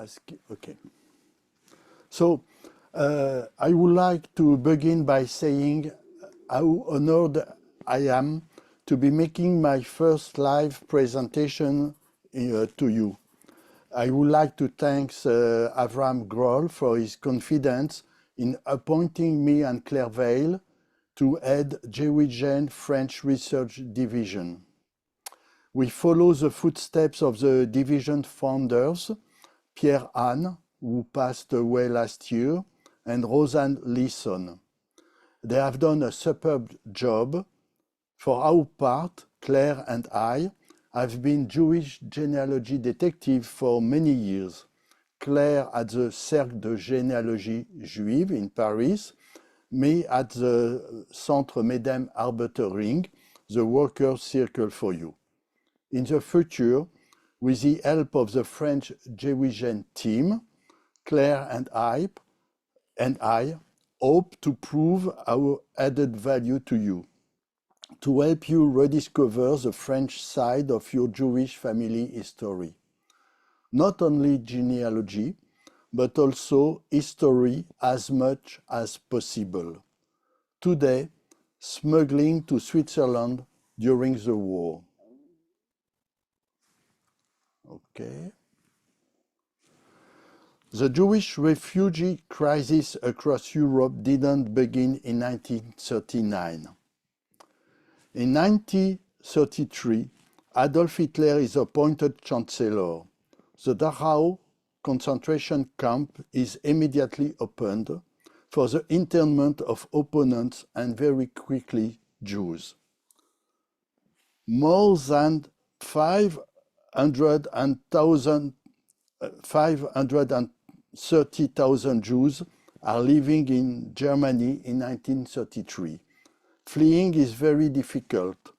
ask. Okay. So I would like to begin by saying how honored I am to be making my first live presentation to you. I would like to thank Avram Grohl for his confidence in appointing me and Claire Veil to head JewishGen French Research Division. We follow the footsteps of the division founders, Pierre-Anne, who passed away last year, and Rosanne Leeson. They have done a superb job. For our part, Claire and I have been Jewish genealogy detectives for many years. Claire at the Cercle de Généalogie Juive in Paris, me at the Centre Medem Arbetering, the Workers' Circle for You. In the future, with the help of the French JewishGen team, Claire and I hope to prove our added value to you, to help you rediscover the French side of your Jewish family history. Not only genealogy, but also history as much as possible. Today, smuggling to Switzerland during the war. Okay. The Jewish refugee crisis across Europe didn't begin in 1939. In 1933, Adolf Hitler is appointed Chancellor. The Dachau concentration camp is immediately opened for the internment of opponents and very quickly Jews. More than 530,000 Jews are living in Germany in 1933. Fleeing is very difficult.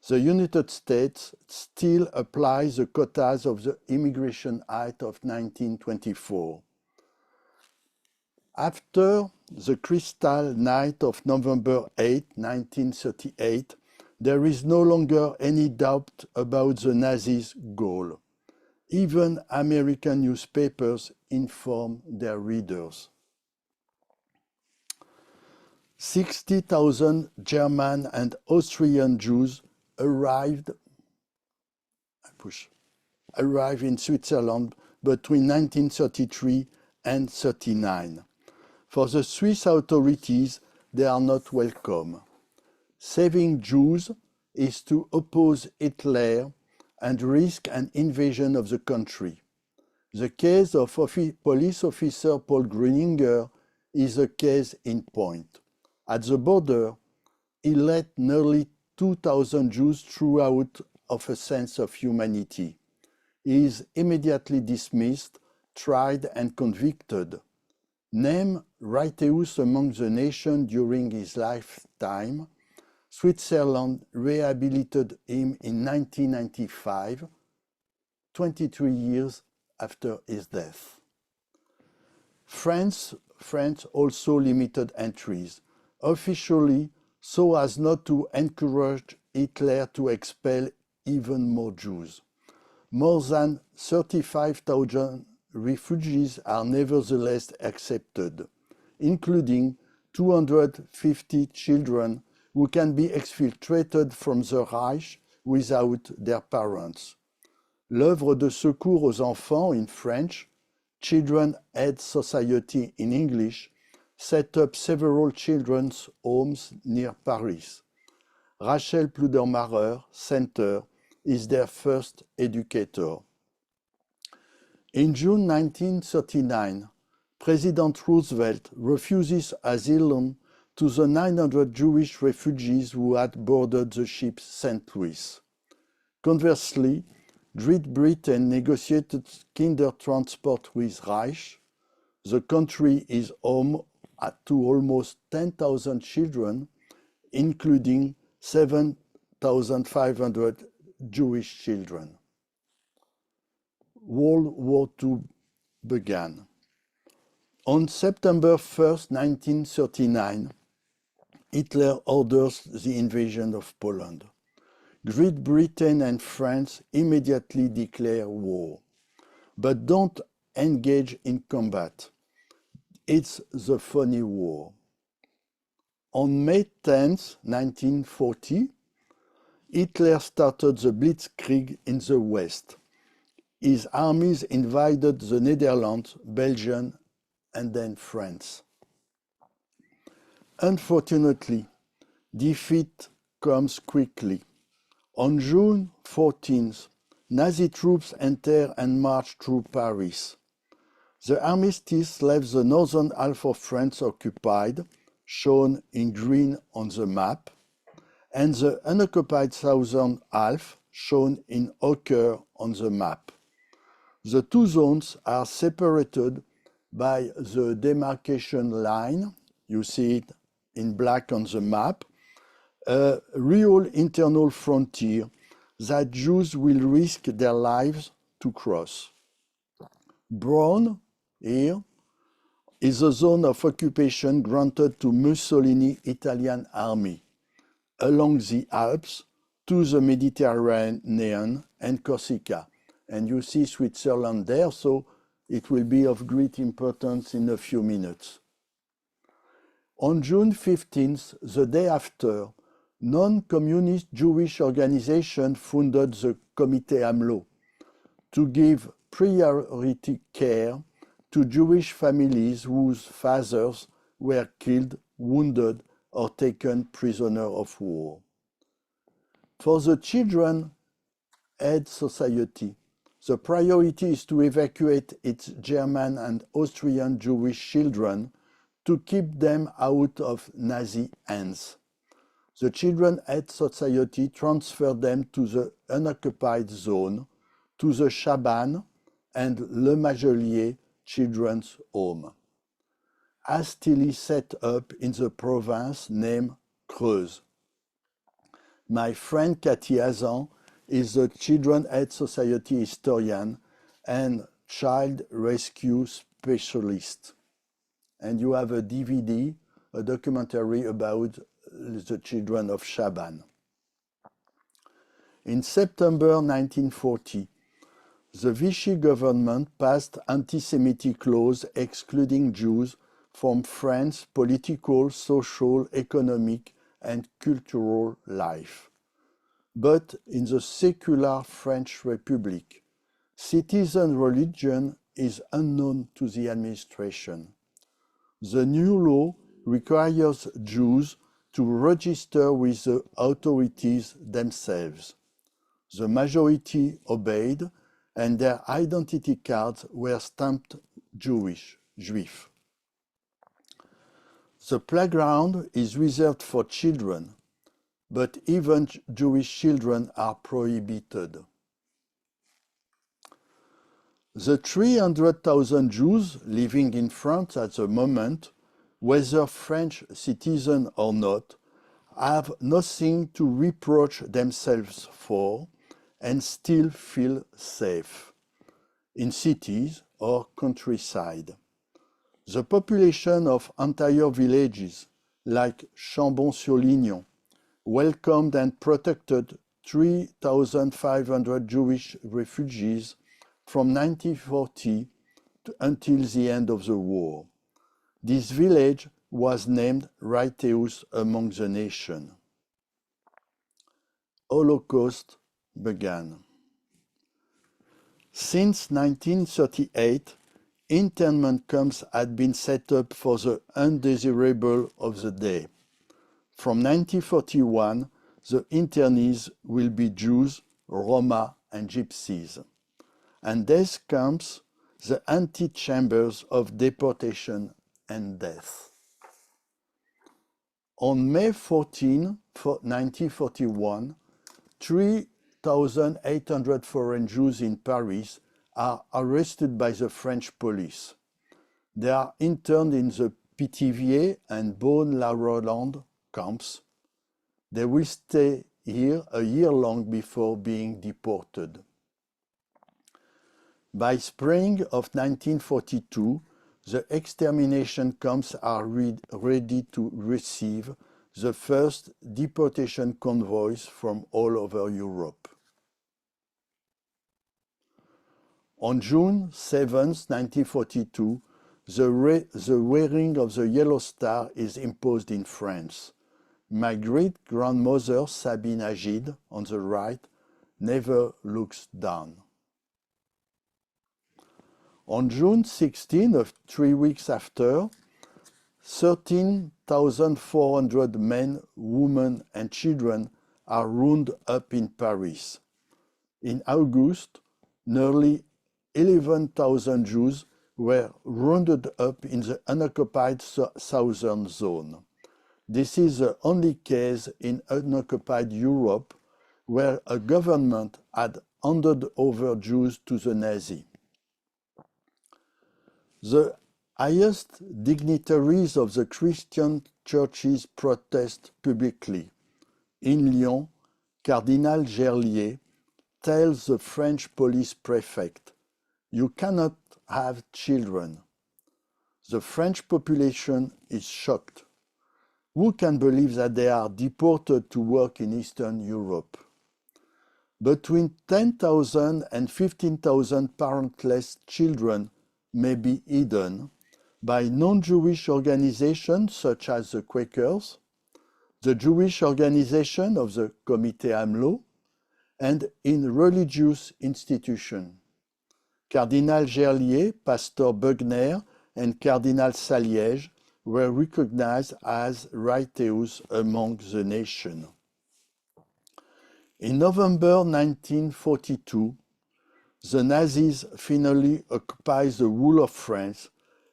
The United States still applies the quotas of the Immigration Act of 1924. After the Crystal Night of November 8, 1938, there is no longer any doubt about the Nazis' goal. Even American newspapers inform their readers. 60,000 German and Austrian Jews arrived in Switzerland between 1933 and 1939. For the Swiss authorities, they are not welcome. Saving Jews is to oppose Hitler and risk an invasion of the country. The case of police officer Paul Gruninger is a case in point. At the border, he let nearly 2,000 Jews through out of a sense of humanity. He is immediately dismissed, tried and convicted. Named righteous among the nation during his lifetime, Switzerland rehabilitated him in 1995, 23 years after his death. France also limited entries, officially so as not to encourage Hitler to expel even more Jews. More than 35,000 refugees are nevertheless accepted, including 250 children who can be exfiltrated from the Reich without their parents. L'œuvre de secours aux enfants in French, Children Aid Society in English, set up several children's homes near Paris. Rachel Pludermacher Center is their first educator. In June 1939, President Roosevelt refuses asylum to the 900 Jewish refugees who had boarded the ship St. Louis. Conversely, Great Britain negotiated kinder transport with Reich. The country is home to almost 10,000 children, including 7,500 Jewish children. World War II began. On September 1st, 1939, Hitler orders the invasion of Poland. Great Britain and France immediately declare war. But don't engage in combat. It's the funny war. On May 10, 1940, Hitler started the Blitzkrieg in the West. His armies invaded the Netherlands, Belgium, and then France. Unfortunately, defeat comes quickly. On June 14th, Nazi troops enter and march through Paris. The armistice left the northern half of France occupied, shown in green on the map, and the unoccupied southern half, shown in ochre on the map. The two zones are separated by the demarcation line, you see it in black on the map, a real internal frontier that Jews will risk their lives to cross. Brown, here, is a zone of occupation granted to Mussolini's Italian army along the Alps to the Mediterranean and Corsica. And you see Switzerland there, so it will be of great importance in a few minutes. On June 15th, the day after, non-communist Jewish organization founded the Comité AMLO to give priority care to Jewish families whose fathers were killed, wounded, or taken prisoner of war. For the Children Aid Society, the priority is to evacuate its German and Austrian Jewish children to keep them out of Nazi hands. The Children Aid Society transferred them to the unoccupied zone, to the Chaban and Le Majolier Children's Home, hastily set up in the province named Creuse. My friend Cathy Hazan is the Children Aid Society historian and child rescue specialist. And you have a DVD, a documentary about the children of Chaban. In September 1940, the Vichy government passed anti-Semitic laws excluding Jews from France's political, social, economic, and cultural life. But in the secular French Republic, citizen religion is unknown to the administration. The new law requires Jews to register with the authorities themselves. The majority obeyed, and their identity cards were stamped Jewish. The playground is reserved for children, but even Jewish children are prohibited. The 300,000 Jews living in France at the moment, whether French citizens or not, have nothing to reproach themselves for and still feel safe, in cities or countryside. The population of entire villages, like Chambon-sur-Lignon, welcomed and protected 3,500 Jewish refugees from 1940 until the end of the war. This village was named Righteous among the nation. Holocaust began. Since 1938, internment camps had been set up for the undesirable of the day. From 1941, the internees will be Jews, Roma, and Gypsies. And these camps, the antechambers of deportation and death. On May 14, 1941, 3,800 foreign Jews in Paris are arrested by the French police. They are interned in the Pithiviers and Beaune-la-Rolande camps. They will stay here a year long before being deported. By spring of 1942, the extermination camps are ready to receive the first deportation convoys from all over Europe. On June 7, 1942, the wearing of the yellow star is imposed in France. My great-grandmother, Sabine Agide, on the right, never looks down. On June 16, 3 weeks after, 13,400 men, women, and children are rounded up in Paris. In August, nearly 11,000 Jews were rounded up in the unoccupied southern zone. This is the only case in unoccupied Europe where a government had handed over Jews to the Nazis. The highest dignitaries of the Christian churches protest publicly. In Lyon, Cardinal Gerlier tells the French police prefect, "You cannot have children." The French population is shocked. Who can believe that they are deported to work in Eastern Europe? Between 10,000 and 15,000 parentless children may be hidden by non-Jewish organizations such as the Quakers, the Jewish organization of the Comité AMLO, and in religious institutions. Cardinal Gerlier, Pastor Bugner, and Cardinal Saliège were recognized as righteous among the nation. In November 1942, the Nazis finally occupied the whole of France,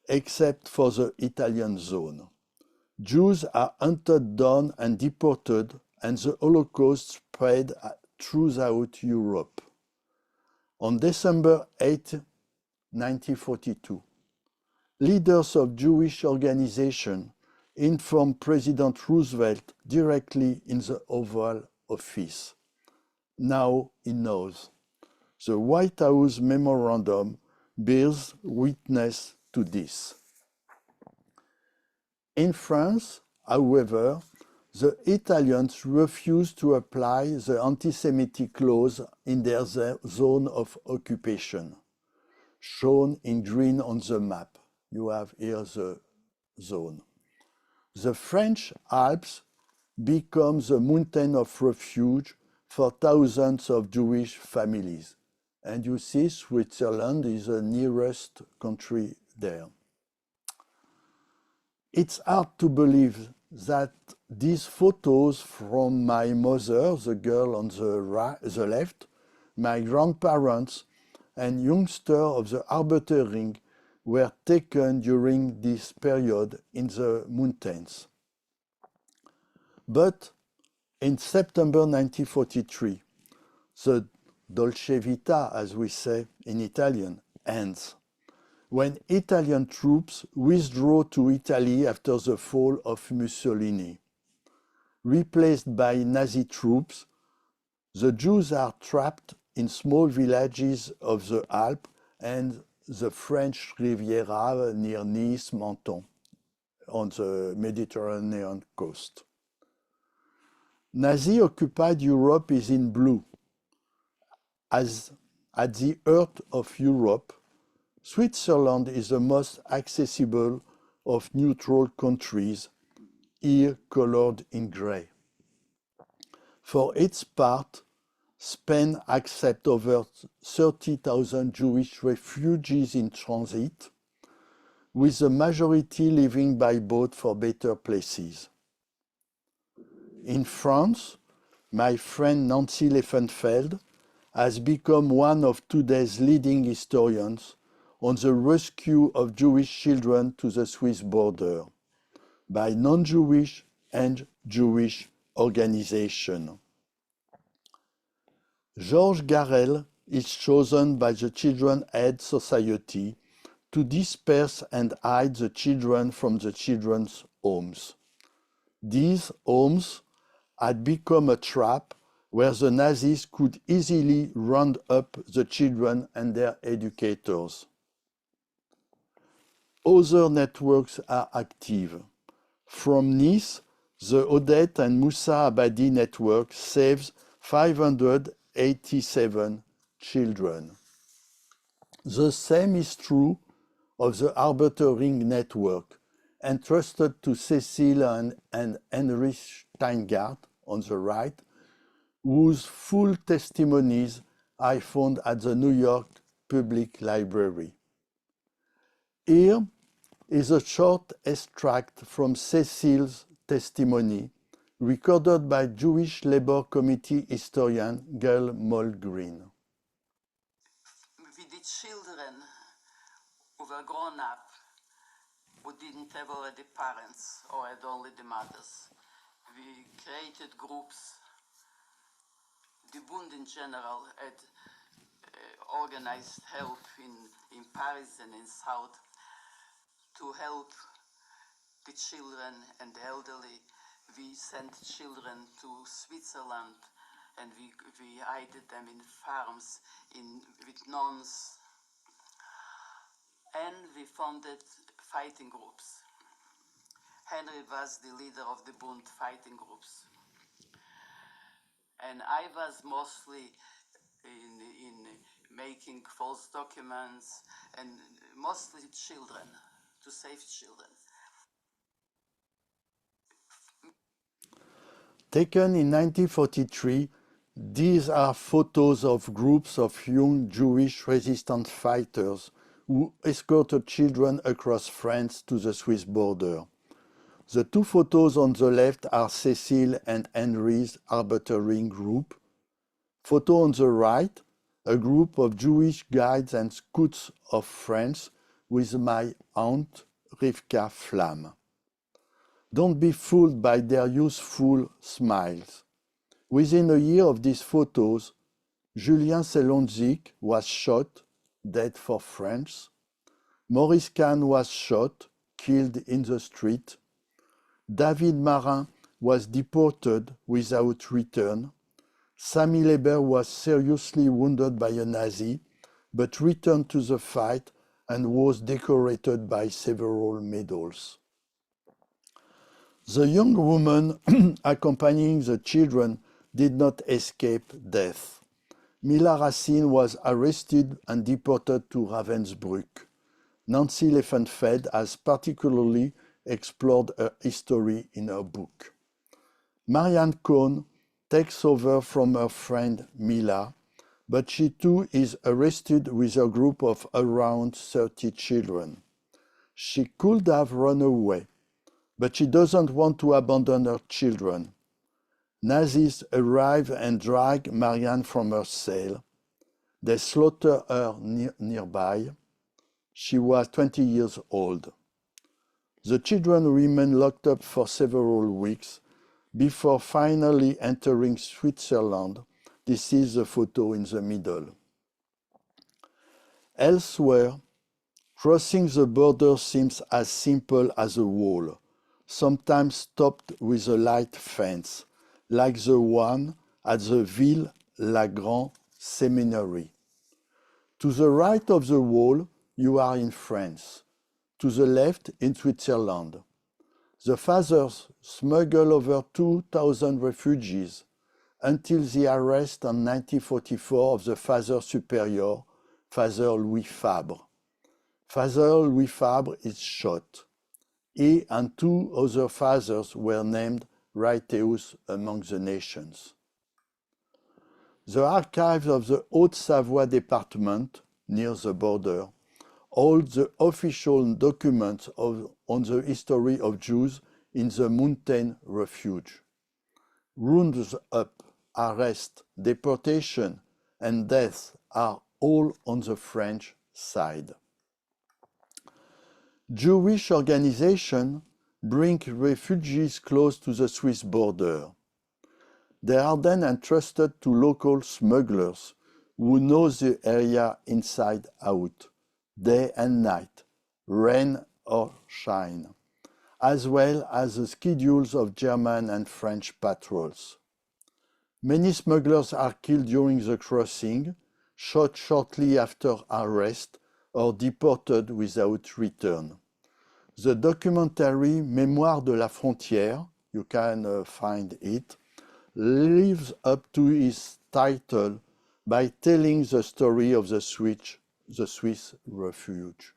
except for the Italian zone. Jews are hunted down and deported, and the Holocaust spread throughout Europe. On December 8, 1942, leaders of Jewish organizations informed President Roosevelt directly in the Oval Office. Now he knows. The White House memorandum bears witness to this. In France, however, the Italians refused to apply the anti-Semitic clause in their zone of occupation, shown in green on the map. You have here the zone. The French Alps become the mountain of refuge for thousands of Jewish families. And you see Switzerland is the nearest country there. It's hard to believe that these photos from my mother, the girl on the left, my grandparents, and youngster of the Arbiter Ring were taken during this period in the mountains. But in September 1943, the Dolce Vita, as we say in Italian, ends, when Italian troops withdraw to Italy after the fall of Mussolini. Replaced by Nazi troops, the Jews are trapped in small villages of the Alps and the French Riviera near Nice, Menton, on the Mediterranean coast. Nazi-occupied Europe is in blue. As at the heart of Europe, Switzerland is the most accessible of neutral countries, here colored in grey. For its part, Spain accepts over 30,000 Jewish refugees in transit, with the majority living by boat for better places. In France, my friend Nancy Leffenfeld has become one of today's leading historians on the rescue of Jewish children to the Swiss border by non-Jewish and Jewish organizations. Georges Garel is chosen by the Children's Aid Society to disperse and hide the children from the children's homes. These homes had become a trap where the Nazis could easily round up the children and their educators. Other networks are active. From Nice, the Odette and Moussa Abadi network saves 587 children. The same is true of the Arbitering Network, entrusted to Cecil and Henry Steingart on the right, whose full testimonies I found at the New York Public Library. Here is a short extract from Cecil's testimony, recorded by Jewish Labour Committee historian Gail Moll-Green. With the children who were grown up, who didn't have already parents or had only the mothers, we created groups. The Bund in general had organized help in Paris and in South to help the children and the elderly. We sent children to Switzerland and we hid them in farms with nuns. And we founded fighting groups. Henry was the leader of the Bund fighting groups. And I was mostly in making false documents and mostly children, to save children. Taken in 1943, these are photos of groups of young Jewish resistance fighters who escorted children across France to the Swiss border. The two photos on the left are Cecil and Henry's Arbitering group. Photo on the right, a group of Jewish guides and scouts of France with my aunt Rivka Flamm. Don't be fooled by their youthful smiles. Within a year of these photos, Julien Selonzik was shot, dead for France. Maurice Kahn was shot, killed in the street. David Marin was deported without return. Sami Leber was seriously wounded by a Nazi, but returned to the fight and was decorated by several medals. The young woman accompanying the children did not escape death. Mila Racine was arrested and deported to Ravensbrück. Nancy Leffenfeld has particularly explored her history in her book. Marianne Cohn takes over from her friend Mila, but she too is arrested with a group of around 30 children. She could have run away, but she doesn't want to abandon her children. Nazis arrive and drag Marianne from her cell. They slaughter her nearby. She was 20 years old. The children remain locked up for several weeks before finally entering Switzerland. This is the photo in the middle. Elsewhere, crossing the border seems as simple as a wall, sometimes topped with a light fence, like the one at the Ville-la-Grande Seminary. To the right of the wall, you are in France. To the left, in Switzerland. The fathers smuggle over 2,000 refugees until the arrest in 1944 of the Father Superior, Father Louis Fabre. Father Louis Fabre is shot. He and two other fathers were named Righteous among the nations. The archives of the Haute-Savoie department, near the border, hold the official documents on the history of Jews in the mountain refuge. Rounds up, arrest, deportation, and death are all on the French side. Jewish organizations bring refugees close to the Swiss border. They are then entrusted to local smugglers who know the area inside out, day and night, rain or shine, as well as the schedules of German and French patrols. Many smugglers are killed during the crossing, shot shortly after arrest, or deported without return. The documentary Mémoire de la Frontière, you can find it, lives up to its title by telling the story of the Swiss the Swiss refuge.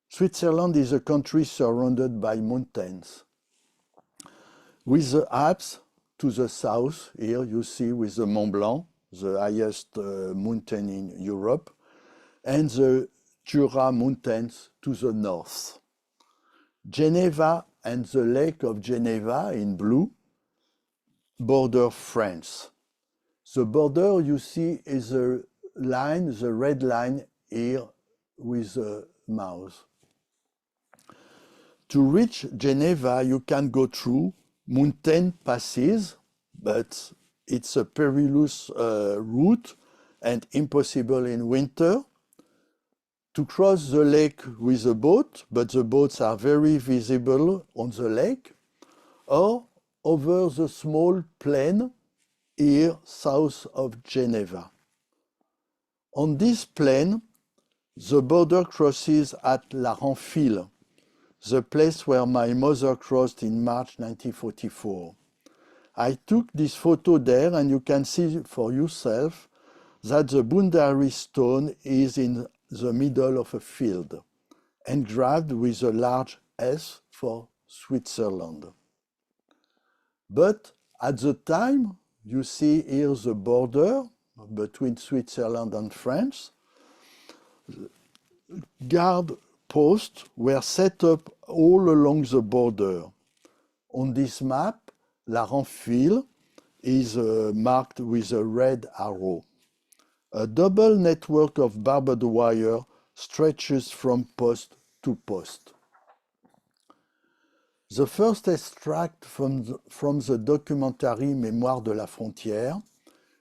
Switzerland is a country surrounded by mountains. With the Alps to the south, here you see with the Mont Blanc, the highest mountain in Europe, and the Jura Mountains to the north. Geneva and the Lake of Geneva in blue border France. The border you see is a line, the red line here with the mouse. To reach Geneva, you can go through mountain passes, but it's a perilous route and impossible in winter. To cross the lake with a boat, but the boats are very visible on the lake, or over the small plain here south of Geneva. On this plain, the border crosses at La Renfile, the place where my mother crossed in March 1944. I took this photo there, and you can see for yourself that the boundary stone is in the middle of a field, engraved with a large S for Switzerland. But at the time, you see here the border between Switzerland and France. Guard posts were set up all along the border. On this map, La Renfile is marked with a red arrow. A double network of barbed wire stretches from post to post. The first extract from the documentary Mémoire de la Frontière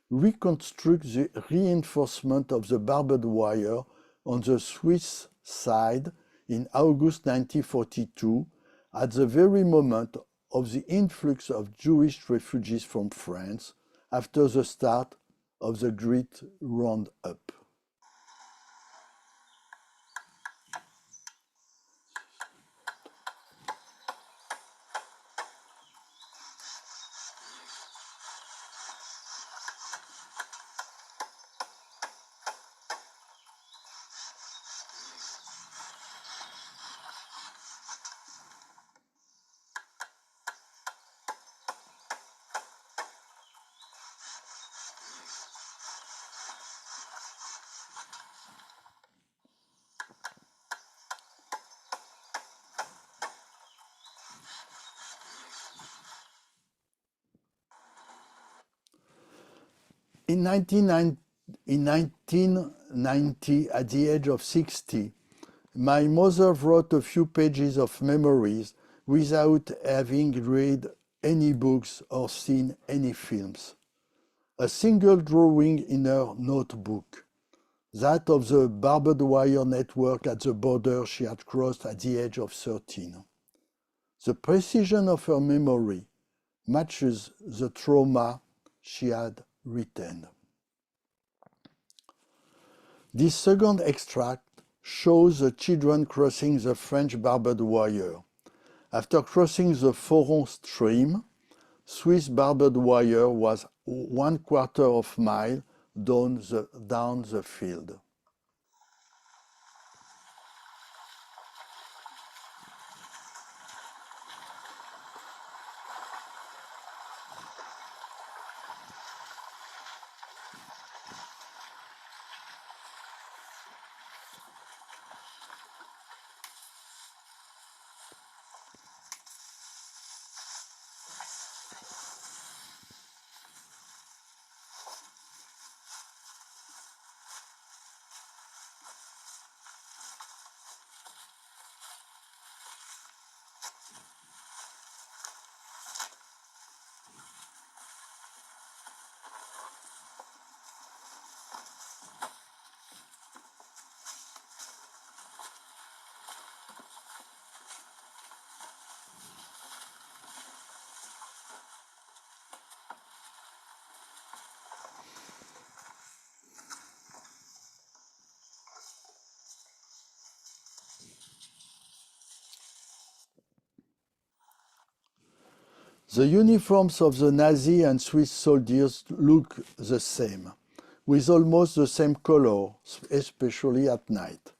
reconstructs the reinforcement of the barbed wire on the Swiss side in August 1942, at the very moment of the influx of Jewish refugees from France after the start of the Great Roundup. In 1990, at the age of 60, my mother wrote a few pages of memories without having read any books or seen any films. A single drawing in her notebook, that of the barbed wire network at the border she had crossed at the age of 13. The precision of her memory matches the trauma she had retained. This second extract shows the children crossing the French barbed wire. After crossing the Foron stream, Swiss barbed wire was 1/4 of a mile down the field. The uniforms of the Nazi and Swiss soldiers look the same, with almost the same color, especially at night.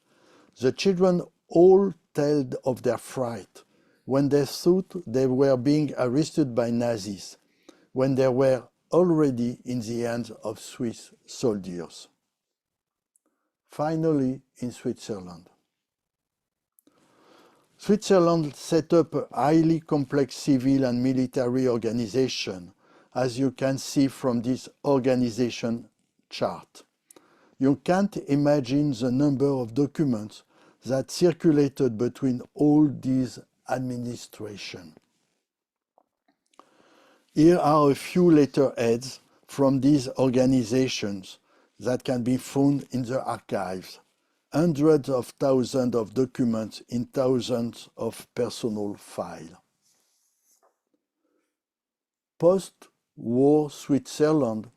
The children all told of their fright when they thought they were being arrested by Nazis, when they were already in the hands of Swiss soldiers. Finally, in Switzerland. Switzerland set up a highly complex civil and military organization, as you can see from this organization chart. You can't imagine the number of documents that circulated between all these administrations. Here are a few letterheads from these organizations that can be found in the archives. Hundreds of thousands of documents in thousands of personal files. Post-war Switzerland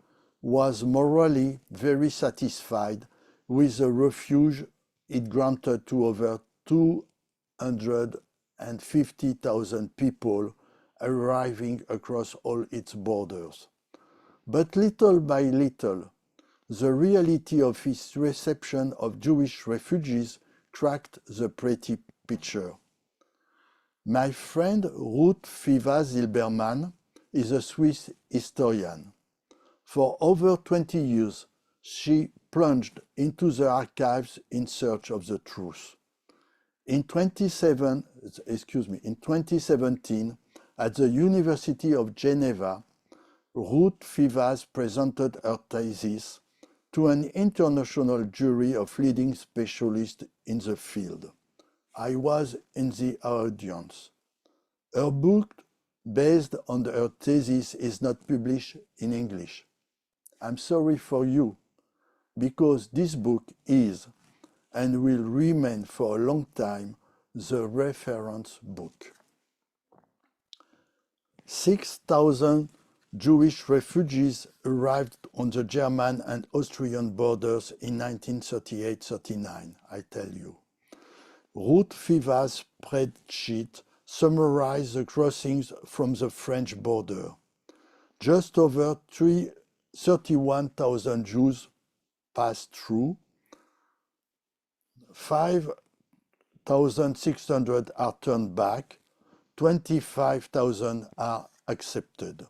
was morally very satisfied with the refuge it granted to over 250,000 people arriving across all its borders. But little by little, the reality of its reception of Jewish refugees cracked the pretty picture. My friend Ruth Fiva-Zilberman is a Swiss historian. For over 20 years, she plunged into the archives in search of the truth. In 2017, at the University of Geneva, Ruth Fivas presented her thesis to an international jury of leading specialists in the field. I was in the audience. Her book, based on her thesis, is not published in English. I'm sorry for you, because this book is, and will remain for a long time, the reference book. 6,000 Jewish refugees arrived on the German and Austrian borders in 1938-39, I tell you. Ruth Fiva's spreadsheet summarized the crossings from the French border. Just over 31,000 Jews passed through, 5,600 are turned back, 25,000 are accepted.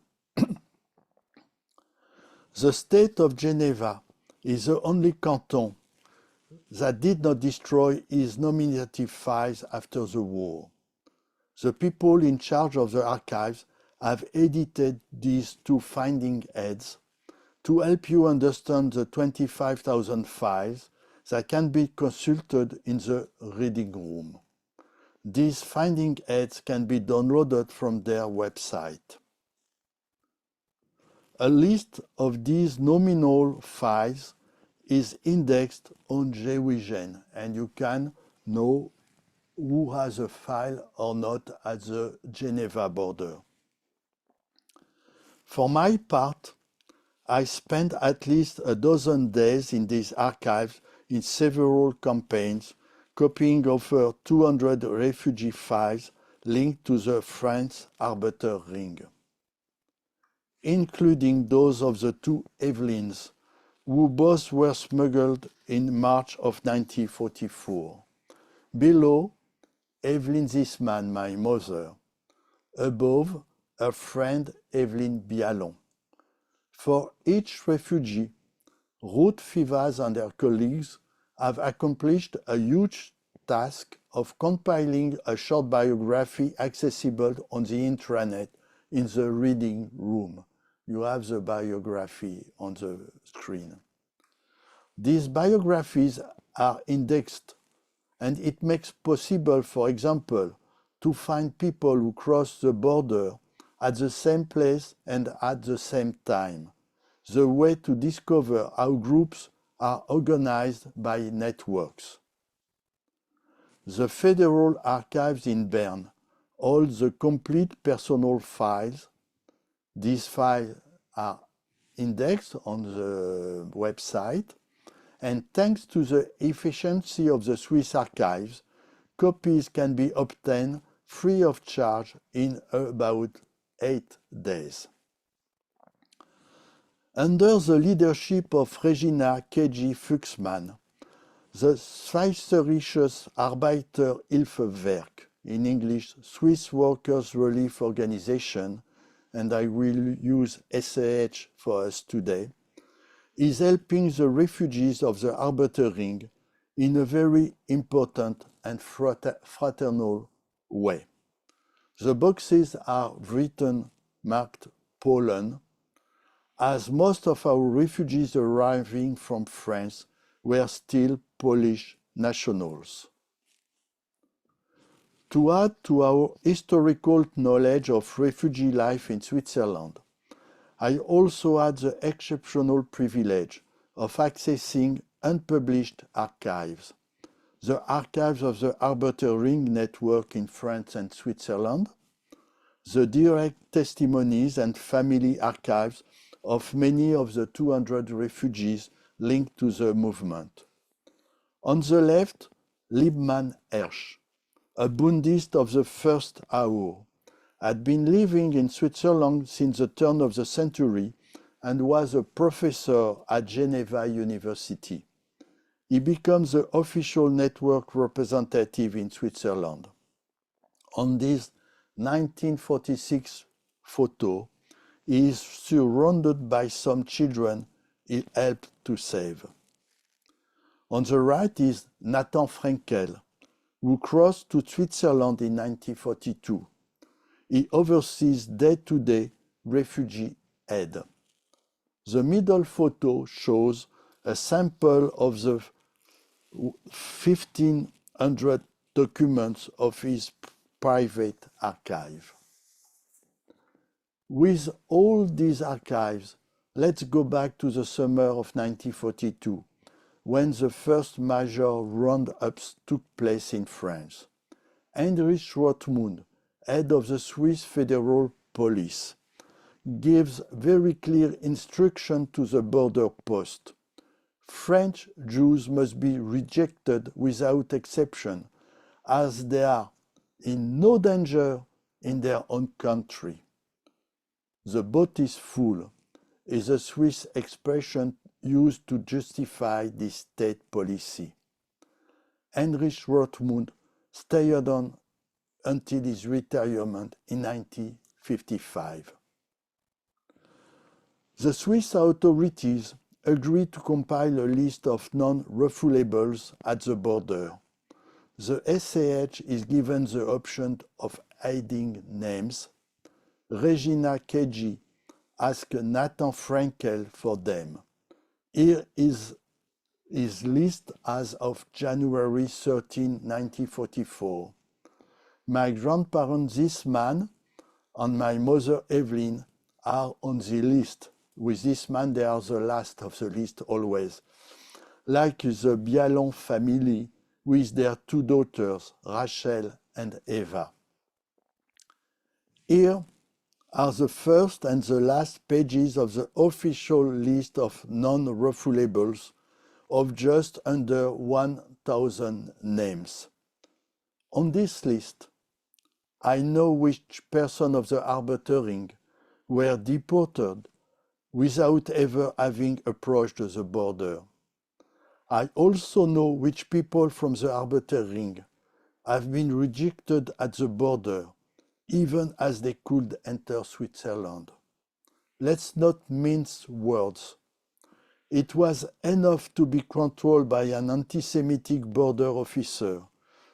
The state of Geneva is the only canton that did not destroy its nominative files after the war. The people in charge of the archives have edited these two finding aids to help you understand the 25,000 files that can be consulted in the reading room. These finding aids can be downloaded from their website. A list of these nominal files is indexed on JewishGen, and you can know who has a file or not at the Geneva border. For my part, I spent at least a dozen days in these archives in several campaigns, copying over 200 refugee files linked to the France Arbiter Ring, including those of the two Evelyns, who both were smuggled in March of 1944. Below, Evelyn Zisman, my mother. Above, her friend Evelyn Bialon. For each refugee, Ruth Fivas and her colleagues have accomplished a huge task of compiling a short biography accessible on the intranet in the reading room. You have the biography on the screen. These biographies are indexed, and it makes possible, for example, to find people who cross the border at the same place and at the same time. The way to discover how groups are organized by networks. The Federal Archives in Bern hold the complete personal files. These files are indexed on the website, and thanks to the efficiency of the Swiss archives, copies can be obtained free of charge in about 8 days. Under the leadership of Regina K.G. Fuchsman, the Schweizerisches Arbeiterhilfewerk, in English Swiss Workers' Relief Organization, and I will use SAH for us today, is helping the refugees of the Arbeiterring in a very important and fraternal way. The boxes are written marked Poland, as most of our refugees arriving from France were still Polish nationals. To add to our historical knowledge of refugee life in Switzerland, I also had the exceptional privilege of accessing unpublished archives, the archives of the Arbeiterring network in France and Switzerland, the direct testimonies and family archives of many of the 200 refugees linked to the movement. On the left, Liebmann Hersch, a Bundist of the first hour, had been living in Switzerland since the turn of the century and was a professor at Geneva University. He becomes the official network representative in Switzerland. On this 1946 photo, he is surrounded by some children he helped to save. On the right is Nathan Frenkel, who crossed to Switzerland in 1942. He oversees day-to-day refugee aid. The middle photo shows a sample of the 1,500 documents of his private archive. With all these archives, let's go back to the summer of 1942, when the first major roundups took place in France. Heinrich Rothmund, head of the Swiss Federal Police, gives very clear instruction to the border post. French Jews must be rejected without exception, as they are in no danger in their own country. The boat is full is a Swiss expression used to justify this state policy. Heinrich Rothmund stayed on until his retirement in 1955. The Swiss authorities agreed to compile a list of non-refouleables at the border. The SAH is given the option of hiding names. Regina K.G. asked Nathan Frenkel for them. Here is his list as of January 13, 1944. My grandparents, this man, and my mother, Evelyn, are on the list. With this man, they are the last of the list always. Like the Bialon family with their two daughters, Rachel and Eva. Here are the first and the last pages of the official list of non-refouleables of just under 1,000 names. On this list, I know which persons of the Arbeiterring were deported without ever having approached the border. I also know which people from the Arbeiterring have been rejected at the border, even as they could enter Switzerland. Let's not mince words. It was enough to be controlled by an anti-Semitic border officer,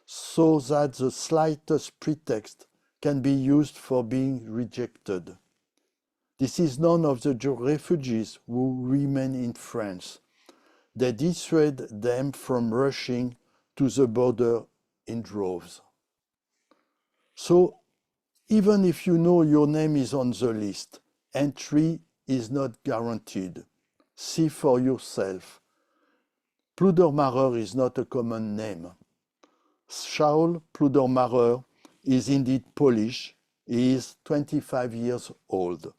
so that the slightest pretext can be used for being rejected. This is none of the refugees who remain in France. They dissuade them from rushing to the border in droves. So, even if you know your name is on the list, entry is not guaranteed. See for yourself. Pludermacher is not a common name. Shaul Pludermacher is indeed Polish. He is 25 years old.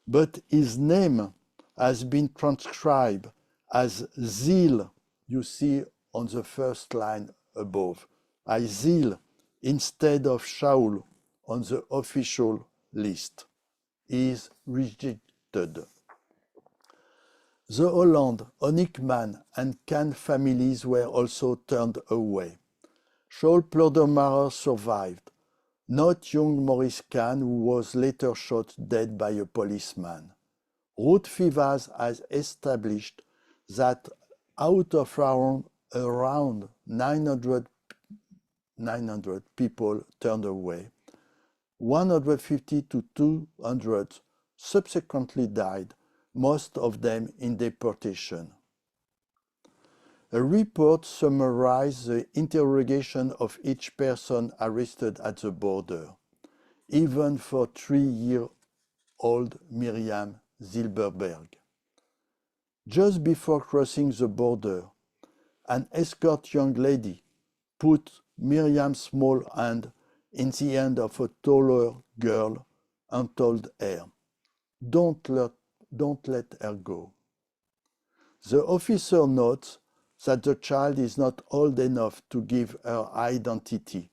But his name has been transcribed as Zil, you see on the first line above. Zil instead of Shaul on the official list. He is rejected. The Holland, Honickman, and Kahn families were also turned away. Scholl Ploddermacher survived, not young Maurice Kahn, who was later shot dead by a policeman. Ruth Vivaz has established that out of around 900 people turned away, 150 to 200 subsequently died, most of them in deportation. A report summarized the interrogation of each person arrested at the border, even for 3-year-old Miriam Zilberberg. Just before crossing the border, an escort young lady put Miriam's small hand in the hand of a taller girl and told her, don't let her go. The officer notes that the child is not old enough to give her identity,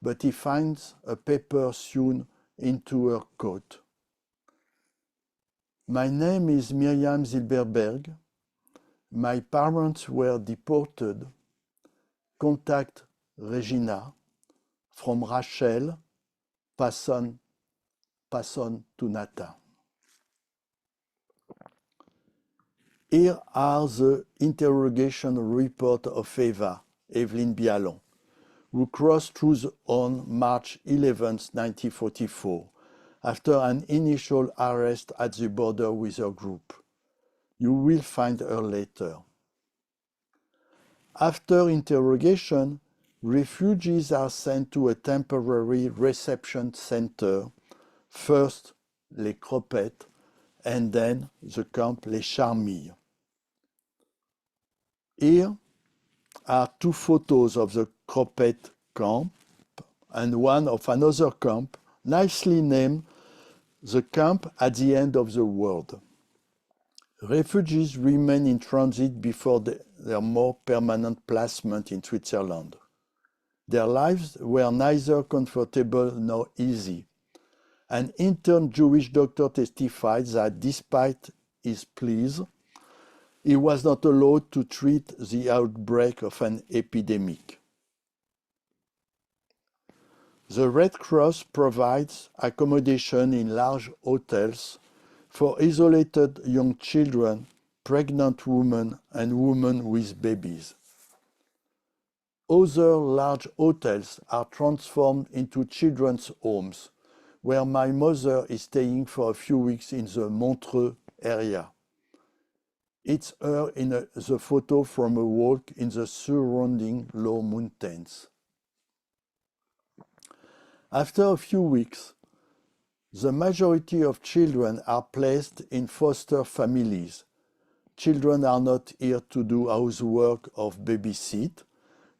but he finds a paper sewn into her coat. My name is Miriam Zilberberg. My parents were deported. Contact Regina. From Rachel, pass on to Nathan. Here are the interrogation report of Eva, Evelyn Bialon, who crossed through on March 11, 1944, after an initial arrest at the border with her group. You will find her later. After interrogation, refugees are sent to a temporary reception center, first Les Cropettes, and then the camp Les Charmilles. Here are two photos of the Cropette camp and one of another camp, nicely named the camp at the end of the world. Refugees remain in transit before their more permanent placement in Switzerland. Their lives were neither comfortable nor easy. An intern Jewish doctor testified that despite his pleas, he was not allowed to treat the outbreak of an epidemic. The Red Cross provides accommodation in large hotels for isolated young children, pregnant women, and women with babies. Other large hotels are transformed into children's homes, where my mother is staying for a few weeks in the Montreux area. It's her in the photo from a walk in the surrounding low mountains. After a few weeks, the majority of children are placed in foster families. Children are not here to do housework or babysit.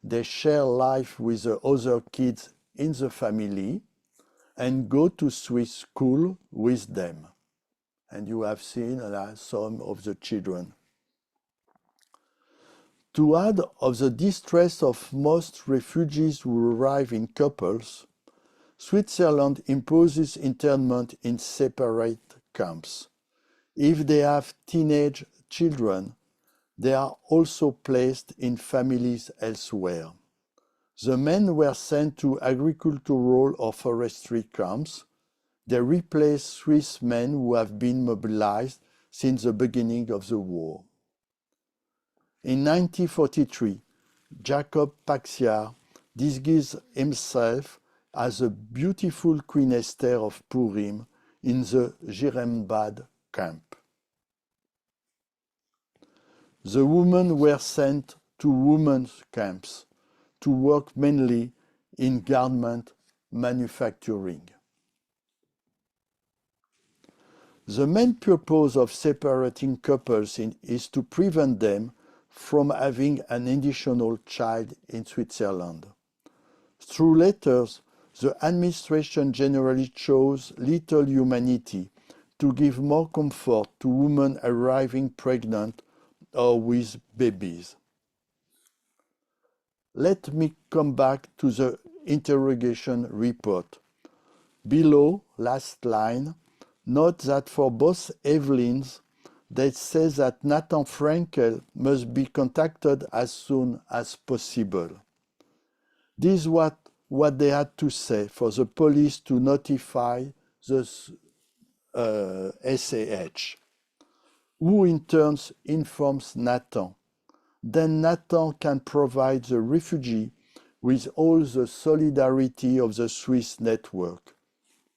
They share life with the other kids in the family and go to Swiss school with them. And you have seen some of the children. To add of the distress of most refugees who arrive in couples, Switzerland imposes internment in separate camps. If they have teenage children, they are also placed in families elsewhere. The men were sent to agricultural or forestry camps. They replace Swiss men who have been mobilized since the beginning of the war. In 1943, Jacob Paxiar disguised himself as a beautiful Queen Esther of Purim in the Jirembad camp. The women were sent to women's camps to work mainly in garment manufacturing. The main purpose of separating couples is to prevent them from having an additional child in Switzerland. Through letters, the administration generally shows little humanity to give more comfort to women arriving pregnant or with babies. Let me come back to the interrogation report. Below, last line, note that for both Evelyns, they say that Nathan Frankel must be contacted as soon as possible. This is what they had to say for the police to notify the SAH, who in turn informs Nathan. Then Nathan can provide the refugee with all the solidarity of the Swiss network,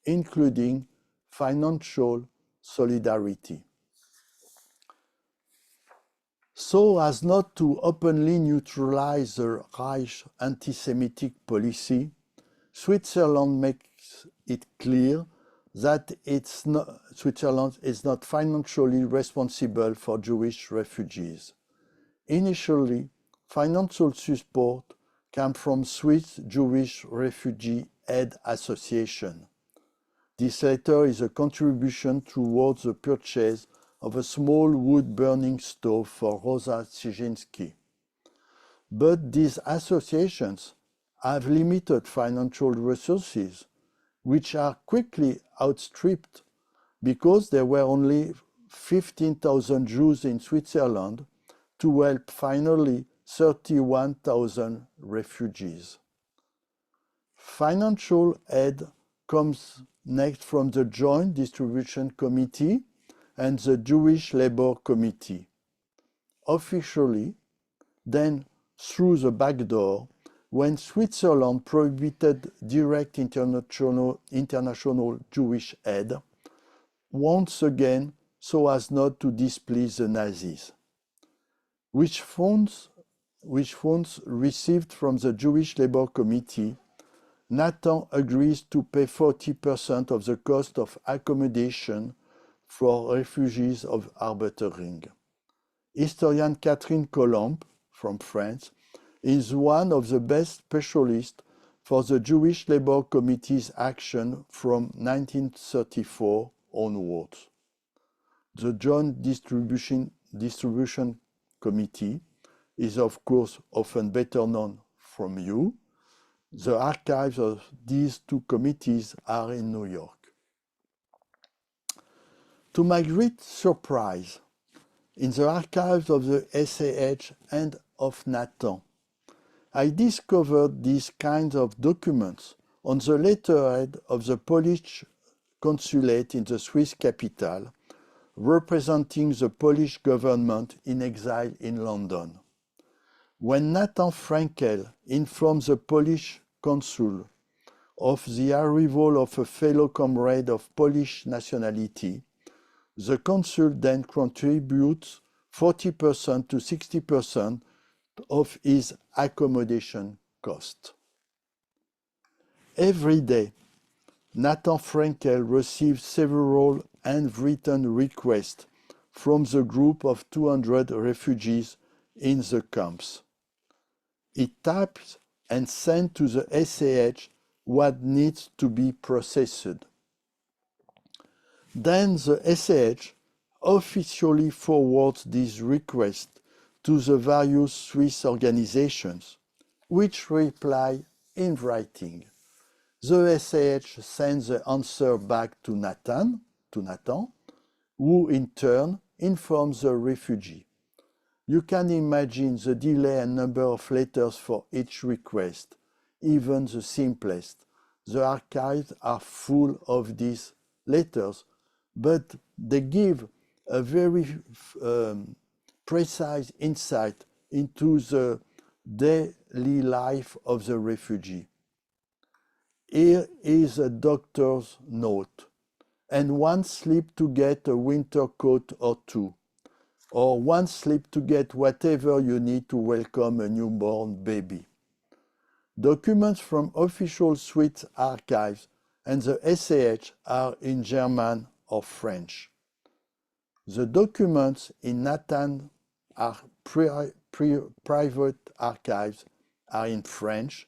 including financial solidarity. So as not to openly neutralize the Reich anti-Semitic policy, Switzerland makes it clear that Switzerland is not financially responsible for Jewish refugees. Initially, financial support came from Swiss Jewish Refugee Aid Association. This latter is a contribution towards the purchase of a small wood-burning stove for Rosa Cijinski. But these associations have limited financial resources, which are quickly outstripped because there were only 15,000 Jews in Switzerland to help finally 31,000 refugees. Financial aid comes next from the Joint Distribution Committee and the Jewish Labor Committee. Officially, then through the back door, when Switzerland prohibited direct international Jewish aid, once again so as not to displease the Nazis. Which funds received from the Jewish Labor Committee, Nathan agrees to pay 40% of the cost of accommodation for refugees of Arbeiterring. Historian Catherine Colomb, from France, is one of the best specialists for the Jewish Labor Committee's action from 1934 onwards. The Joint Distribution Committee is, of course, often better known from you. The archives of these two committees are in New York. To my great surprise, in the archives of the SAH and of Nathan, I discovered these kinds of documents on the letterhead of the Polish consulate in the Swiss capital, representing the Polish government in exile in London. When Nathan Frankel informed the Polish consul of the arrival of a fellow comrade of Polish nationality, the consul then contributes 40% to 60% of his accommodation cost. Every day, Nathan Frankel receives several handwritten requests from the group of 200 refugees in the camps. He types and sends to the SAH what needs to be processed. Then the SAH officially forwards these requests to the various Swiss organizations, which reply in writing. The SAH sends the answer back to Nathan, who in turn informs the refugee. You can imagine the delay and number of letters for each request, even the simplest. The archives are full of these letters, but they give a very precise insight into the daily life of the refugee. Here is a doctor's note, and one slip to get a winter coat or two, or one slip to get whatever you need to welcome a newborn baby. Documents from official Swiss archives and the SAH are in German or French. The documents in Nathan private archives are in French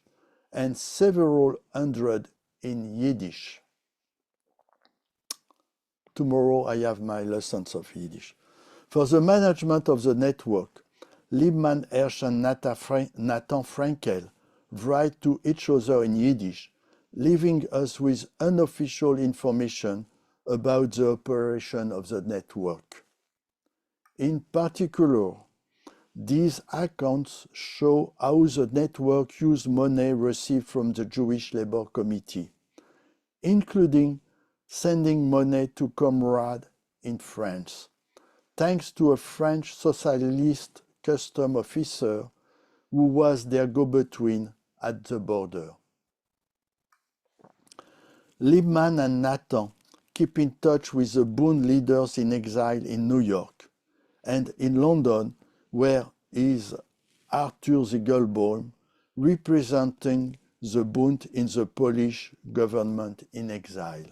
and several hundred in Yiddish. Tomorrow I have my lessons of Yiddish. For the management of the network, Liebman Hersch and Nathan Frankel write to each other in Yiddish, leaving us with unofficial information about the operation of the network. In particular, these accounts show how the network used money received from the Jewish Labor Committee, including sending money to comrades in France, thanks to a French socialist custom officer who was their go-between at the border. Liebman and Nathan keep in touch with the Bund leaders in exile in New York, and in London, where is Arthur Ziegelbaum, representing the Bund in the Polish government in exile.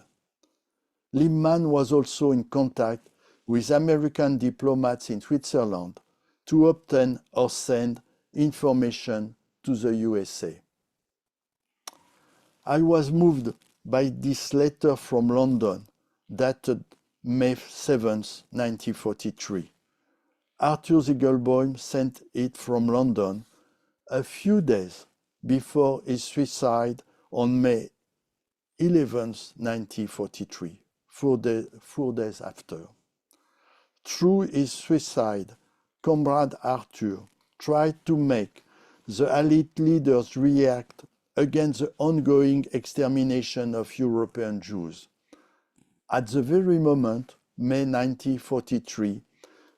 Liebman was also in contact with American diplomats in Switzerland to obtain or send information to the USA. I was moved by this letter from London, dated May 7, 1943. Arthur Ziegelbaum sent it from London a few days before his suicide on May 11, 1943, 4 days after. Through his suicide, Comrade Arthur tried to make the Allied leaders react against the ongoing extermination of European Jews. At the very moment, May 1943,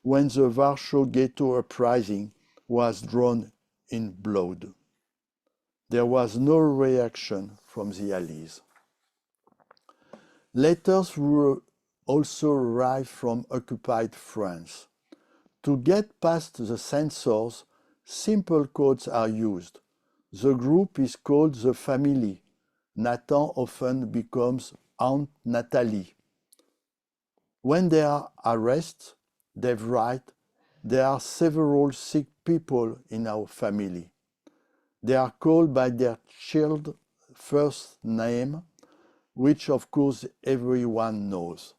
when the Warsaw Ghetto uprising was drawn in blood. There was no reaction from the Allies. Letters also arrived from occupied France. To get past the censors, simple codes are used. The group is called the family. Nathan often becomes Aunt Nathalie. When there are arrests, they write, "There are several sick people in our family." They are called by their child's first name, which of course everyone knows.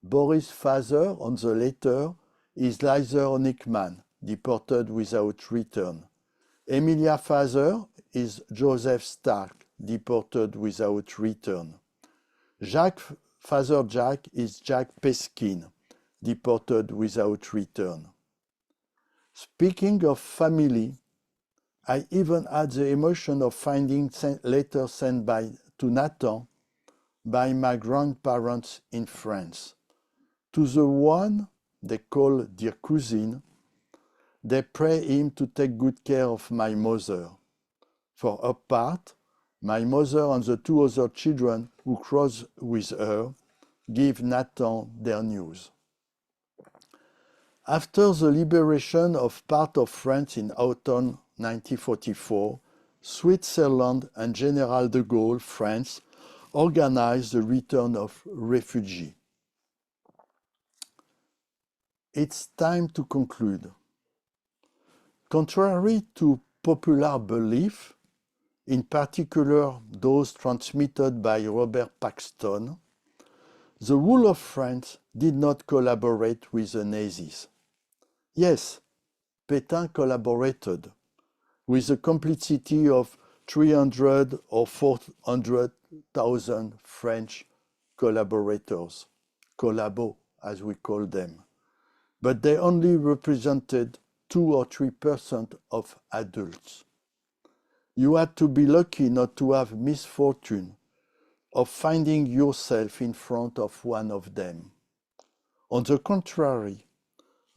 Boris' father on the letter is Lizer Nickman, deported without return. Emilia's father is Joseph Stark, deported without return. Father Jack is Jack Peskin, deported without return. Speaking of family, I even had the emotion of finding letters sent to Nathan by my grandparents in France. To the one they call dear cousin, they pray him to take good care of my mother. For her part, my mother and the two other children who cross with her give Nathan their news. After the liberation of part of France in autumn 1944, Switzerland and General de Gaulle, France, organized the return of refugees. It's time to conclude. Contrary to popular belief, in particular those transmitted by Robert Paxton, the whole of France did not collaborate with the Nazis. Yes, Pétain collaborated with the complicity of 300 or 400,000 French collaborators, collabos as we call them, but they only represented 2 or 3% of adults. You had to be lucky not to have misfortune of finding yourself in front of one of them. On the contrary,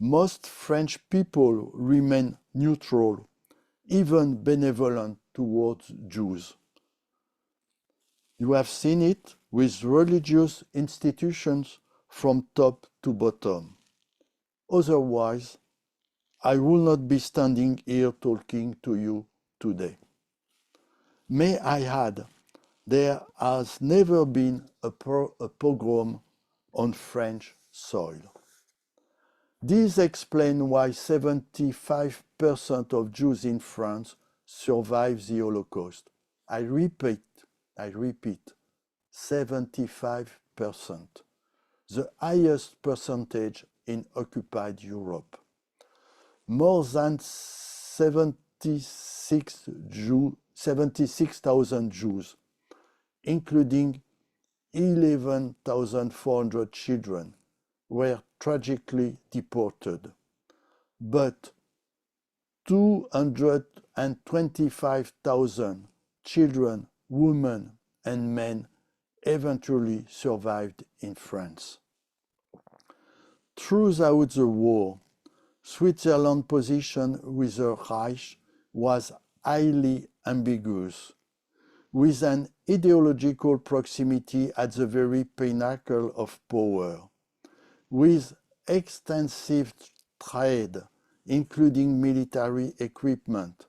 most French people remain neutral, even benevolent towards Jews. You have seen it with religious institutions from top to bottom. Otherwise, I will not be standing here talking to you today. May I add, there has never been a pogrom on French soil. This explains why 75% of Jews in France survived the Holocaust. I repeat, 75%, the highest percentage in occupied Europe. More than 76,000 Jews, including 11,400 children, were tragically deported. but 225,000 children, women, and men eventually survived in France. Throughout the war, Switzerland's position with the Reich was highly ambiguous, with an ideological proximity at the very pinnacle of power, with extensive trade, including military equipment,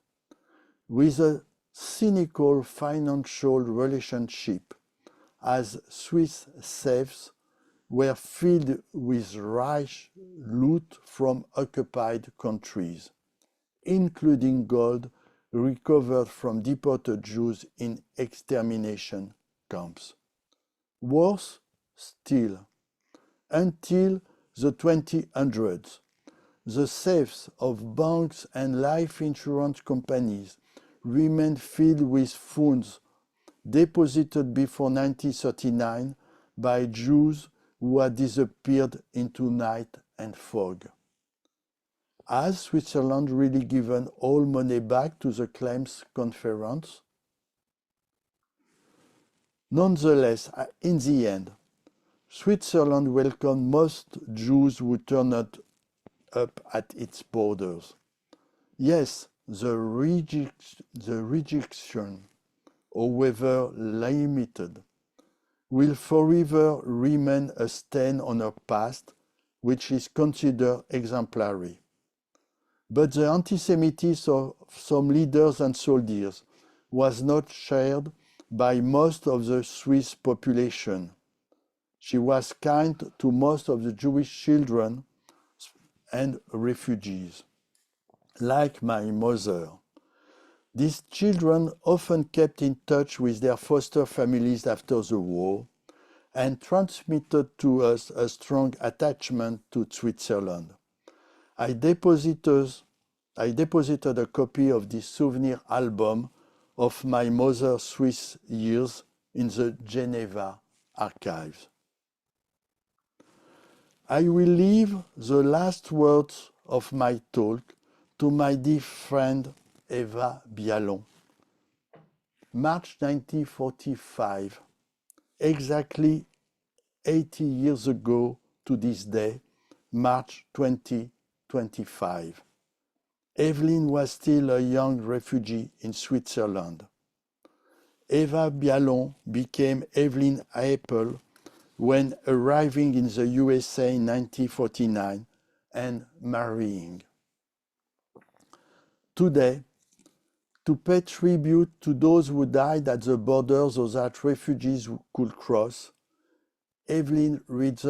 with a cynical financial relationship, as Swiss safes were filled with Reich loot from occupied countries, including gold recovered from deported Jews in extermination camps. Worse still, until the 2000s, the safes of banks and life insurance companies remained filled with funds deposited before 1939 by Jews who had disappeared into night and fog. Has Switzerland really given all money back to the claims conference? Nonetheless, in the end, Switzerland welcomed most Jews who turned up at its borders. Yes, the rejection, however limited, will forever remain a stain on her past, which is considered exemplary. But the anti-Semitism of some leaders and soldiers was not shared by most of the Swiss population. She was kind to most of the Jewish children and refugees, like my mother. These children often kept in touch with their foster families after the war and transmitted to us a strong attachment to Switzerland. I deposited a copy of this souvenir album of my mother's Swiss years in the Geneva archives. I will leave the last words of my talk to my dear friend Eva Bialon. March 1945, exactly 80 years ago to this day, March 2025. Evelyn was still a young refugee in Switzerland. Eva Bialon became Evelyn Apple when arriving in the USA in 1949 and marrying. Today, to pay tribute to those who died at the border so that refugees could cross, Evelyn reads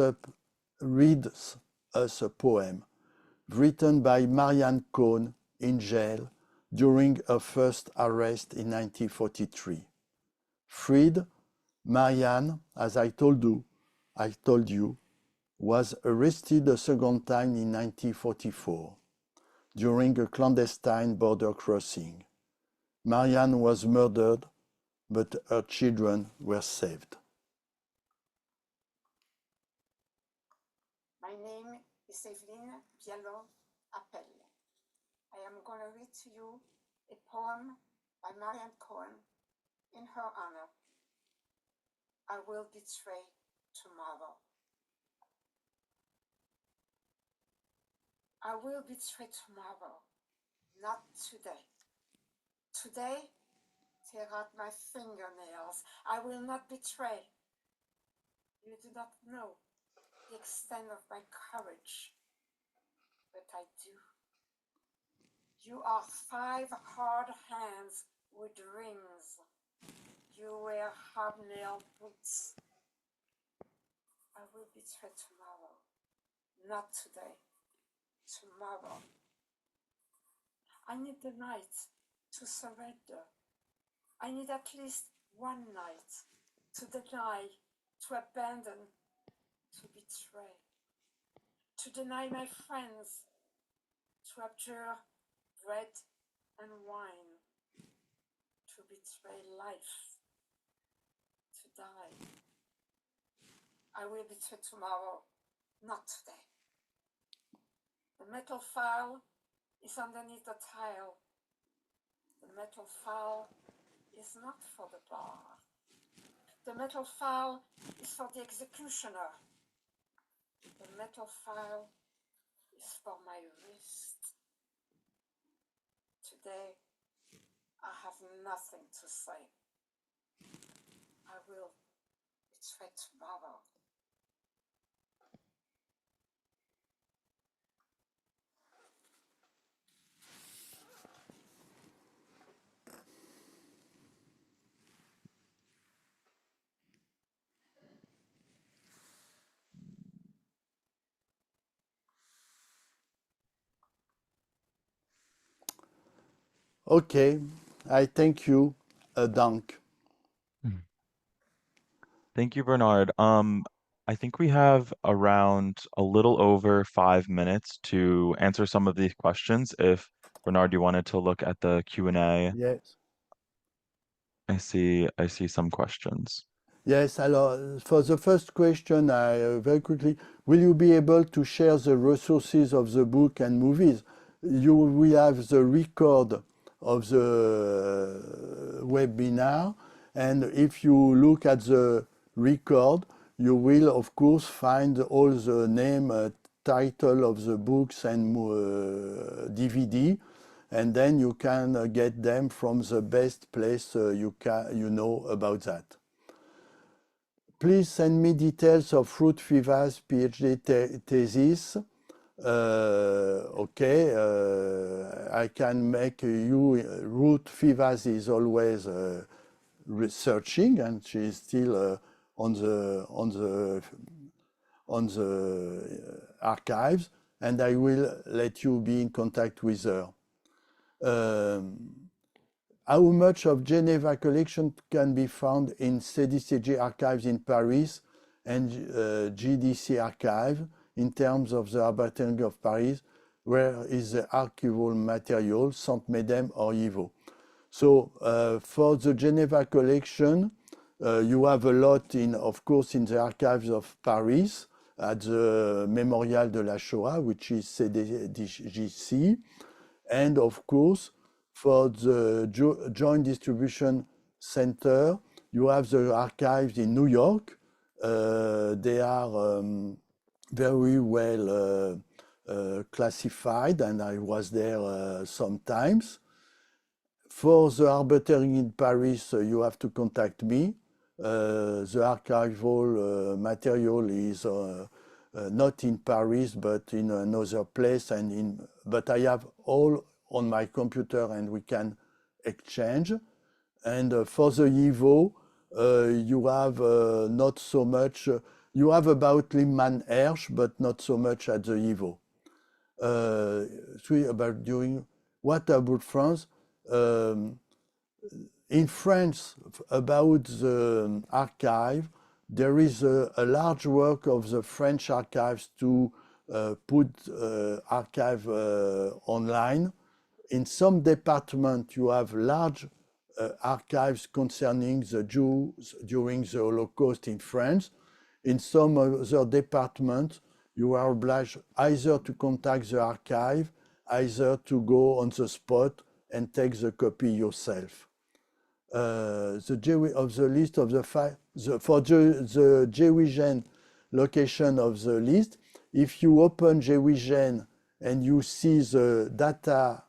us a poem written by Marianne Cohn in jail during her first arrest in 1943. Freed, Marianne, as I told you, was arrested a second time in 1944 during a clandestine border crossing. Marianne was murdered, but her children were saved. My name is Evelyn Bialon Appel. I am going to read to you a poem by Marianne Cohen in her honor. I will betray tomorrow. I will betray tomorrow, not today. Today, tear out my fingernails. I will not betray. You do not know the extent of my courage, but I do. You are 5 hard hands with rings. You wear hobnail boots. I will betray tomorrow, not today. Tomorrow. I need the night to surrender. I need at least one night to deny, to abandon, to betray, to deny my friends, to abjure bread and wine, to betray life, to die. I will betray tomorrow, not today. The metal file is underneath the tile. The metal file is not for the bar. The metal file is for the executioner. The metal file is for my wrist. Today, I have nothing to say. I will betray tomorrow. Okay, I thank you, Dank. Thank you, Bernard. I think we have around a little over 5 minutes to answer some of these questions. If Bernard, you wanted to look at the Q&A, Yes. I see some questions. Yes, alors, for the first question, very quickly, will you be able to share the resources of the book and movies? You will have the record of the webinar, and if you look at the record, you will, of course, find all the name, title of the books and DVD, and then you can get them from the best place you know about that. Please send me details of Ruth Viva's PhD thesis. I can make you. Ruth Vivas is always researching, and she is still on the archives, and I will let you be in contact with her. How much of Geneva collection can be found in CDCG archives in Paris and GDC archive in terms of the Arbatterie of Paris? Where is the archival material, Saint-Médem or Yvaux? So for the Geneva collection, you have a lot of course, in the archives of Paris at the Mémorial de la Shoah, which is CDGC, and of course, for the Joint Distribution Center, you have the archives in New York. They are very well classified, and I was there sometimes. For the Arbatterie in Paris, you have to contact me. The archival material is not in Paris, but in another place, but I have all on my computer, and we can exchange. And for the Yvaux, you have not so much. You have about Liman Hersch, but not so much at the Yvaux. What about France? In France, about the archive, there is a large work of the French archives to put archive online. In some departments, you have large archives concerning the Jews during the Holocaust in France. In some other departments, you are obliged either to contact the archive, either to go on the spot and take the copy yourself. The list of the for the JewishGen location of the list, if you open JewishGen and you see the data,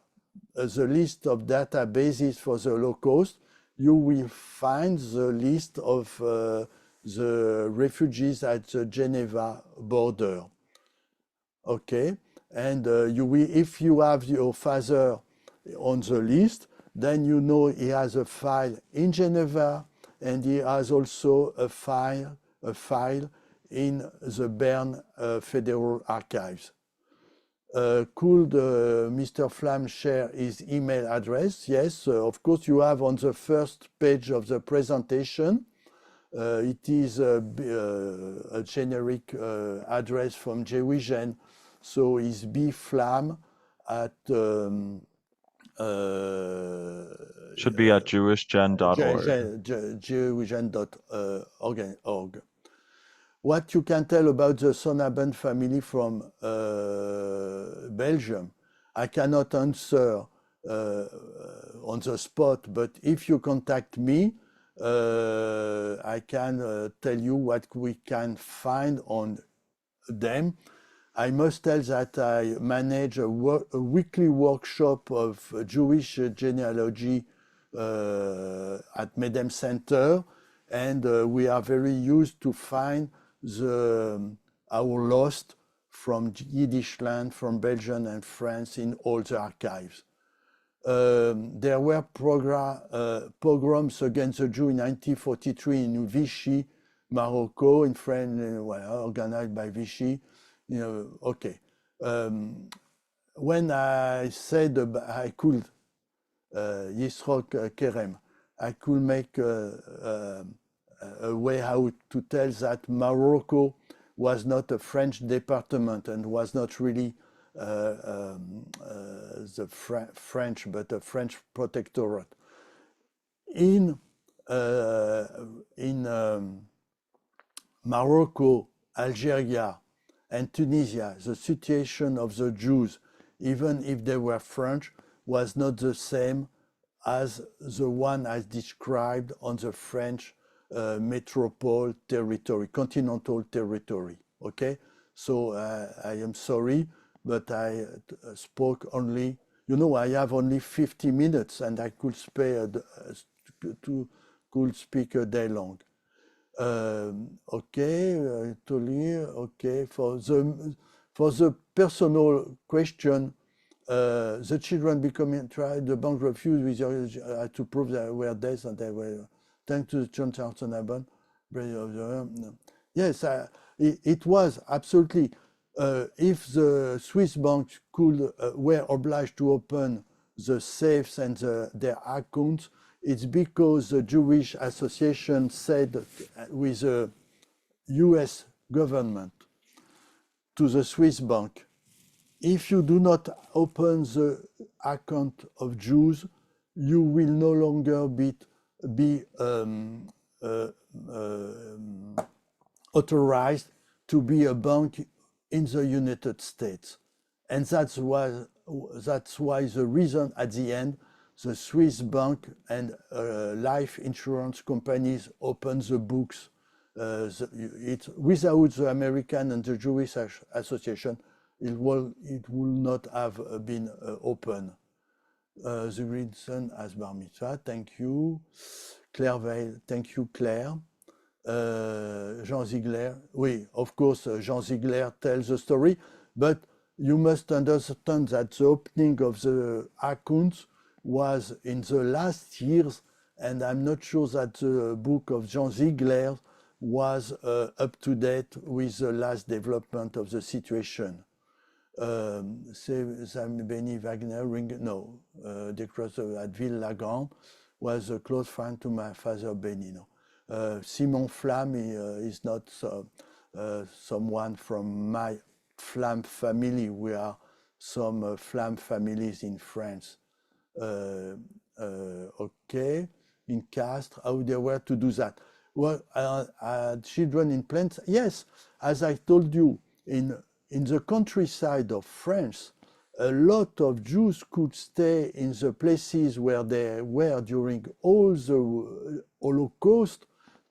the list of databases for the Holocaust, you will find the list of the refugees at the Geneva border. Okay, and if you have your father on the list, then you know he has a file in Geneva, and he has also a file in the Bern Federal Archives. Could Mr. Flam share his email address? Yes, of course, you have on the first page of the presentation. It is a generic address from JewishGen, so it's bflam at Should be at JewishGen.org. JewishGen.org. What you can tell about the Sonnabend family from Belgium? I cannot answer on the spot, but if you contact me, I can tell you what we can find on them. I must tell that I manage a weekly workshop of Jewish genealogy at Medem Center, and we are very used to find our lost from Yiddish land, from Belgium and France in all the archives. There were pogroms against the Jews in 1943 in Vichy, Morocco, in France, organized by Vichy. Okay. When I said I could, Yisroch Kerem, I could make a way how to tell that Morocco was not a French department and was not really the French, but a French protectorate. In Morocco, Algeria, and Tunisia, the situation of the Jews, even if they were French, was not the same as the one I described on the French metropole territory, continental territory. Okay, so I am sorry, but I spoke only. I have only 50 minutes, and I could could speak a day long. Okay, okay. For the personal question, the children becoming tried, the bank refused with to prove they were dead and they were thanks to the John Charlton Abbott. Yes, it was absolutely. If the Swiss banks were obliged to open the safes and their accounts, it's because the Jewish Association said with the US government to the Swiss bank, if you do not open the account of Jews, you will no longer be authorized to be a bank in the United States. And that's why the reason at the end, the Swiss bank and life insurance companies open the books. Without the American and the Jewish Association, it will not have been open. The grandson as bar mitzvah, thank you. Claire Veil, thank you, Claire. Jean Ziegler, oui, of course, Jean Ziegler tells the story, but you must understand that the opening of the accounts was in the last years, and I'm not sure that the book of Jean Ziegler was up to date with the last development of the situation. Benny Wagner, no, at Ville-Lagrand was a close friend to my father Benny. No. Simon Flamme is not someone from my Flamme family. We are some Flamme families in France. Okay, in Castres, how they were to do that? Well, children in plants, yes, as I told you, in the countryside of France, a lot of Jews could stay in the places where they were during all the Holocaust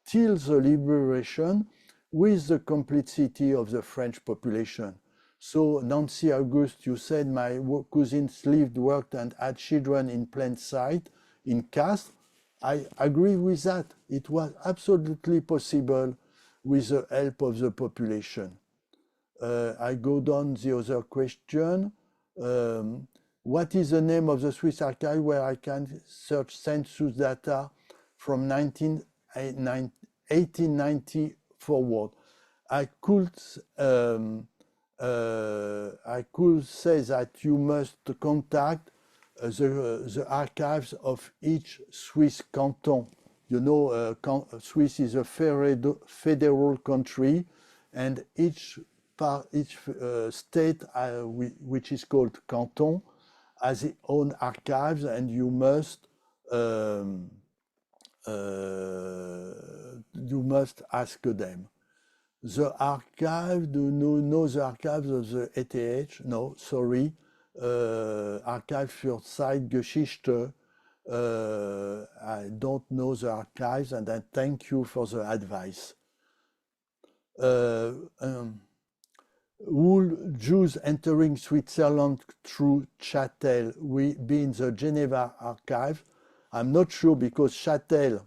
till the liberation with the complicity of the French population. So Nancy Auguste, you said my cousins lived, worked and had children in plain sight in Castres. I agree with that. It was absolutely possible with the help of the population. I go down the other question. What is the name of the Swiss archive where I can search census data from 1890 forward? I could say that you must contact the archives of each Swiss canton. You know, Swiss is a federal country, and each state, which is called canton, has its own archives, and you must ask them. The archive, do you know the archives of the ETH? No, sorry. Archive für Zeitgeschichte. I don't know the archives, and I thank you for the advice. Will Jews entering Switzerland through Châtel will be in the Geneva archive? I'm not sure because Châtel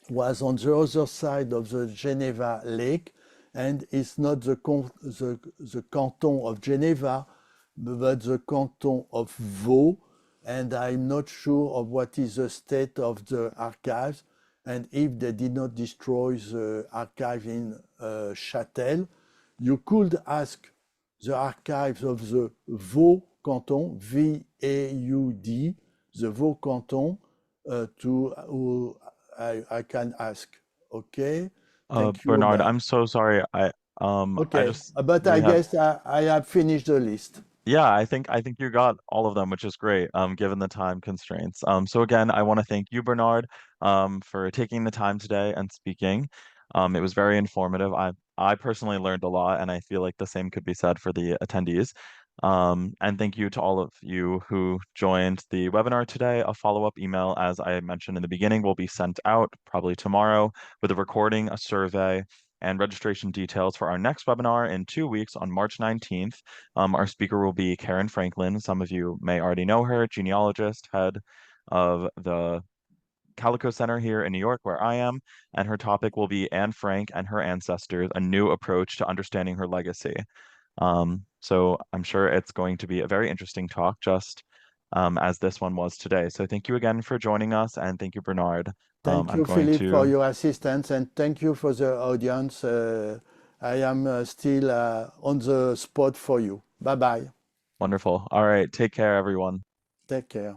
was on the other side of the Geneva lake and it's not the canton of Geneva, but the canton of Vaud. And I'm not sure of what is the state of the archives and if they did not destroy the archive in Châtel. You could ask the archives of the Vaud canton, V-A-U-D, the Vaud canton, I can ask. Okay, thank you Bernard, again. I'm so sorry. I Okay, just but I we have guess I have finished the list. Yeah, I think you got all of them, which is great, given the time constraints. So again, I want to thank you, Bernard, for taking the time today and speaking. It was very informative. I personally learned a lot, and I feel like the same could be said for the attendees. And thank you to all of you who joined the webinar today. A follow-up email, as I mentioned in the beginning, will be sent out probably tomorrow with a recording, a survey, and registration details for our next webinar in 2 weeks on March 19th. Our speaker will be Karen Franklin. Some of you may already know her, genealogist, head of the Calico Center here in New York, where I am, and her topic will be Anne Frank and her ancestors, a new approach to understanding her legacy. So I'm sure it's going to be a very interesting talk, just as this one was today. So thank you again for joining us, and thank you, Bernard. Thank I'm you, going Philip, for to your assistance, and thank you for the audience. I am still on the spot for you. Bye bye. Wonderful. All right, take care, everyone. Take care.